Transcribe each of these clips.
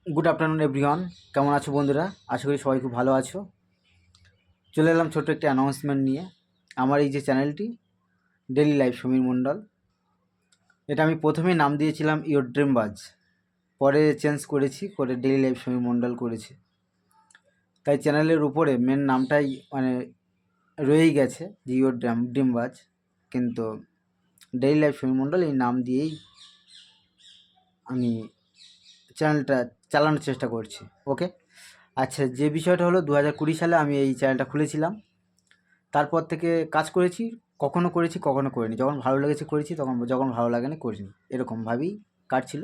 Good afternoon everyone, কেমন আছো বন্ধুরা? আশা করি সবাই খুব ভালো আছো। চলে এলাম ছোট্ট একটি অ্যানাউন্সমেন্ট নিয়ে। আমার এই যে চ্যানেলটি ডেইলি লাইফ সমীর মণ্ডল, এটা আমি প্রথমেই নাম দিয়েছিলাম ইয়োর ড্রিম বাজ, পরে চেঞ্জ করে ডেইলি লাইফ সমীর মণ্ডল করেছি। তাই চ্যানেলের উপরে মেন নামটাই রয়েই গেছে যে ইয়োর ড্রিম বাজ, কিন্তু ডেইলি লাইফ সমীর মণ্ডল এই নাম দিয়েই আমি চ্যানেলটা চালানোর চেষ্টা করছি। ওকে, আচ্ছা, যে বিষয়টা হলো 2020 সালে আমি এই চ্যানেলটা খুলেছিলাম। তারপর থেকে কাজ করেছি, কখনো করেছি কখনো করিনি। যখন ভালো লেগেছে করেছি, যখন ভালো লাগেনি করিনি, এরকমভাবেই কাটছিল।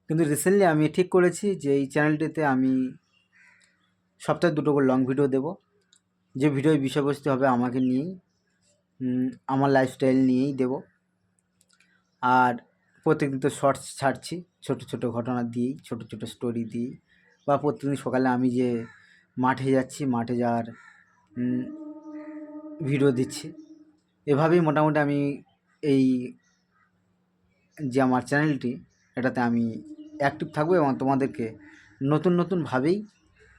কিন্তু রিসেন্টলি আমি ঠিক করেছি যে এই চ্যানেলটিতে আমি সপ্তাহে 2টো করে লং ভিডিও দেব, যে ভিডিওর বিষয়বস্তু হবে আমাকে নিয়েই, আমার লাইফস্টাইল নিয়েই দেব। আর প্রত্যেকদিন তো শর্টস ছাড়ছি, ছোটো ছোটো ঘটনা দিয়েই, ছোটো ছোটো স্টোরি দিয়েই, বা প্রত্যেকদিন সকালে আমি যে মাঠে যাচ্ছি, মাঠে যাওয়ার ভিডিও দিচ্ছি। এভাবেই মোটামুটি আমি এই যে আমার চ্যানেলটি, এটাতে আমি অ্যাক্টিভ থাকবো এবং তোমাদেরকে নতুনভাবেই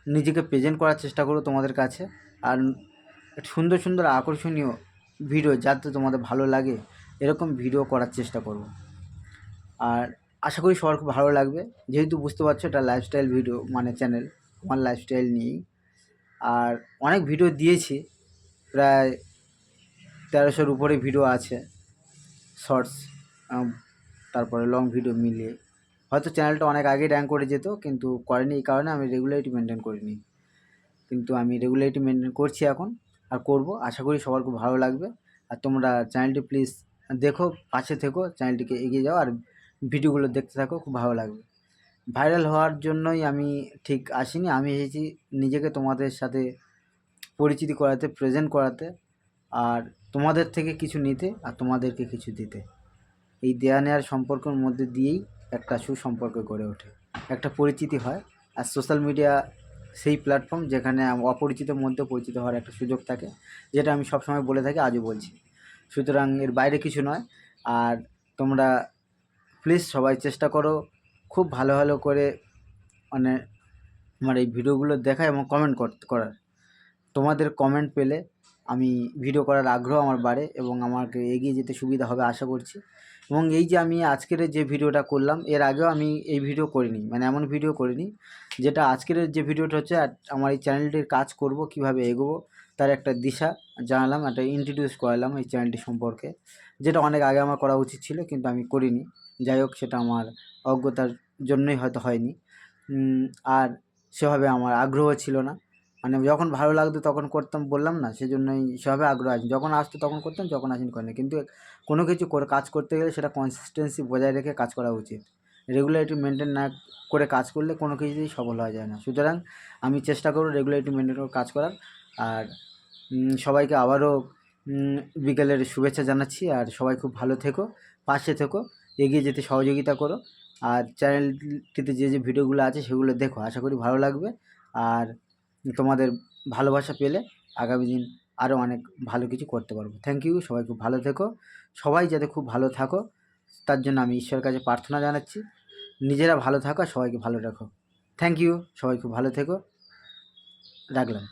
নিজেকে প্রেজেন্ট করার চেষ্টা করব তোমাদের কাছে। আর সুন্দর সুন্দর আকর্ষণীয় ভিডিও যাতে তোমাদের ভালো লাগে এরকম ভিডিও করার চেষ্টা করব। আর আশা করি সবার খুব ভালো লাগবে, যেহেতু বুঝতে পারছো এটা লাইফস্টাইল ভিডিও, মানে চ্যানেল আমার লাইফস্টাইল নিয়েই। আর অনেক ভিডিও দিয়েছি, প্রায় 1300-র উপরে ভিডিও আছে, শর্টস তারপরে লং ভিডিও মিলিয়ে। হয়তো চ্যানেলটা অনেক আগে র্যাঙ্ক করে যেত, কিন্তু করেনি এই কারণে আমি রেগুলারিটি মেনটেন করিনি। কিন্তু আমি রেগুলারিটি মেনটেন করছি এখন, আর করব। আশা করি সবার খুব ভালো লাগবে। আর তোমরা চ্যানেলটি প্লিজ দেখো, পাশে থেকো, চ্যানেলটিকে এগিয়ে যাও আর ভিডিওগুলো দেখতে থাকো, খুব ভালো লাগবে। ভাইরাল হওয়ার জন্যই আমি ঠিক আসিনি, আমি এসেছি নিজেকে তোমাদের সাথে পরিচিতি করাতে, প্রেজেন্ট করাতে, আর তোমাদের থেকে কিছু নিতে আর তোমাদেরকে কিছু দিতে। এই দেয়া নেওয়ার সম্পর্কের মধ্যে দিয়েই একটা সুসম্পর্ক গড়ে ওঠে, একটা পরিচিতি হয়। আর সোশ্যাল মিডিয়া সেই প্ল্যাটফর্ম যেখানে অপরিচিতের মধ্যে পরিচিত হওয়ার একটা সুযোগ থাকে, যেটা আমি সবসময় বলে থাকি, আজও বলছি। সুতরাং এর বাইরে কিছু নয়। আর তোমরা প্লিজ সবাই চেষ্টা করো খুব ভালো ভালো করে, মানে আমার এই ভিডিওগুলো দেখা এবং কমেন্ট করার। তোমাদের কমেন্ট পেলে আমি ভিডিও করার আগ্রহ আমার বাড়ে এবং আমাকে এগিয়ে যেতে সুবিধা হবে আশা করছি। এবং এই যে আমি আজকের যে ভিডিওটা করলাম, এর আগেও আমি এই ভিডিও করিনি, মানে এমন ভিডিও করিনি যেটা আজকের যে ভিডিওটা হচ্ছে। আমার এই চ্যানেলটির কাজ করব, কিভাবে এগোবো তার একটা দিশা জানালাম, একটা ইন্ট্রোডিউস করালাম এই চ্যানেলটি সম্পর্কে, যেটা অনেক আগে আমার করা উচিত ছিল কিন্তু আমি করিনি। যাই হোক, সেটা আমার অজ্ঞতার জন্যই হয়তো হয়নি। আর সেভাবে আমার আগ্রহ ছিল না, মানে যখন ভালো লাগতো তখন করতাম, বললাম না, সেজন্যই সেভাবে আগ্রহ আসেনি। যখন আসতো তখন করতাম, যখন আসেনি করিনি। কিন্তু কোনো কিছু কাজ করতে গেলে সেটা কনসিস্টেন্সি বজায় রেখে কাজ করা উচিত। রেগুলারিটি মেনটেন না করে কাজ করলে কোনো কিছুতেই সফল হওয়া যায় না। সুতরাং আমি চেষ্টা করব রেগুলারিটি মেনটেন করে কাজ করার। আর সবাইকে আবারও বিকেলের শুভেচ্ছা জানাচ্ছি। আর সবাই খুব ভালো থেকো, পাশে থেকো, এগিয়ে যেতে সহযোগিতা করো। আর চ্যানেলটিতে যে ভিডিওগুলো আছে সেগুলো দেখো, আশা করি ভালো লাগবে। আর তোমাদের ভালোবাসা পেলে আগামী দিন আরও অনেক ভালো কিছু করতে পারবো। থ্যাংক ইউ, সবাই খুব ভালো থেকো। সবাই যাতে খুব ভালো থাকো তার জন্য আমি ঈশ্বরের কাছে প্রার্থনা জানাচ্ছি। নিজেরা ভালো থাকো, সবাইকে ভালো রাখো। থ্যাংক ইউ, সবাই খুব ভালো থেকো, রাখলাম।